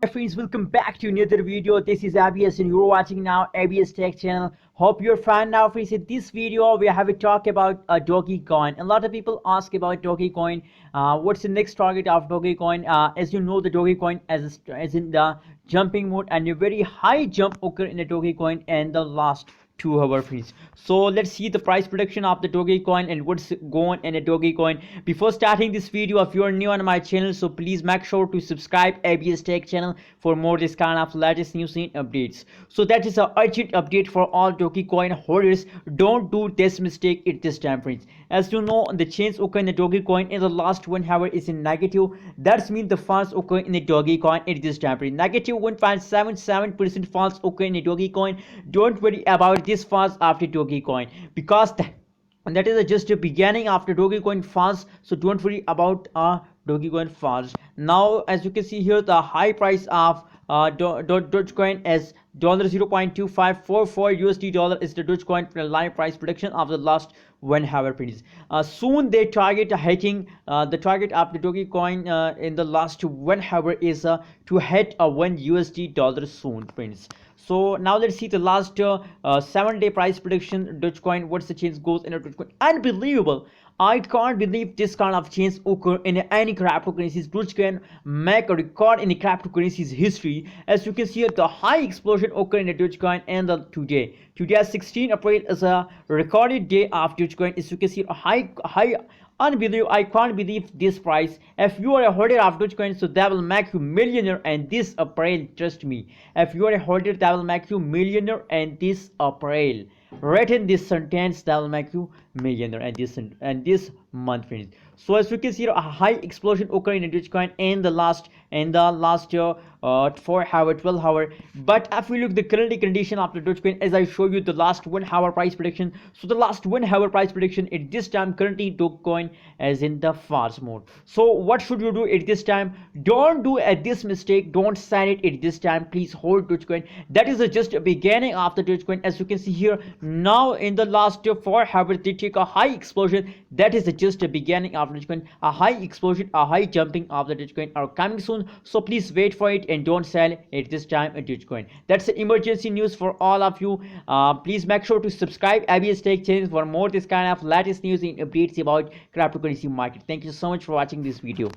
Hi friends, welcome back to another video. This is ABS and you're watching now ABS Tech channel. Hope you're fine now friends. In this video we have a talk about Dogecoin. A lot of people ask about Dogecoin. What's the next target of Dogecoin? As you know, the Dogecoin as in the jumping mode, and a very high jump occurred in the Dogecoin in the last 2 hour friends. So let's see the price prediction of the Dogecoin and what's going in a Dogecoin. Before starting this video, if you're new on my channel, so please make sure to subscribe ABS Tech channel for more this kind of latest news and updates. So that is an urgent update for all Dogecoin holders. Don't do this mistake at this time friends. As you know, the change occurred in the Dogecoin in the last 1 hour is in negative. That means the falls occur in the Dogecoin at this time friends. Negative 1.77% falls occur in the Dogecoin. Don't worry about this falls after Dogecoin, because that is just a beginning after Dogecoin falls. So don't worry about Dogecoin falls. Now as you can see here, the high price of Dogecoin is $0.2544 USD dollar is the Dogecoin live price prediction of the last 1 hour friends. Soon they target hitting the target of the Dogecoin in the last 1 hour is to hit a 1 USD dollar soon friends. So now let's see the last 7-day price prediction Dogecoin. What's the change goes in a Dogecoin? Unbelievable. I can't believe this kind of change occur in any cryptocurrencies. Dogecoin make a record in the cryptocurrencies history. As you can see here, the high explosion occurred in the Dogecoin and the today. Today 16 April is a recorded day of Dogecoin. As you can see, a high unbelievable. I can't believe this price. If you are a holder of Dogecoin, so that will make you millionaire and this April. Trust me, if you are a holder, that will make you millionaire and this April. Written this sentence, that will make you millionaire and this month friends. So as you can see, a high explosion occurred in Dogecoin in the last 4 hour 12 hour. But if we look the current condition of the Dogecoin, as I show you the last 1 hour price prediction, so the last 1 hour price prediction at this time currently Dogecoin is in the false mode. So what should you do at this time? Don't do at this mistake. Don't sign it at this time. Please hold Dogecoin. That is just a beginning of the Dogecoin. As you can see here, now in the last 4 hours they take a high explosion. That is just a beginning of Dogecoin. A high explosion, a high jumping of the Dogecoin are coming soon. So please wait for it and don't sell at this time at Dogecoin. That's the emergency news for all of you. Please make sure to subscribe ABS Tech channel for more this kind of latest news and updates about cryptocurrency market. Thank you so much for watching this video.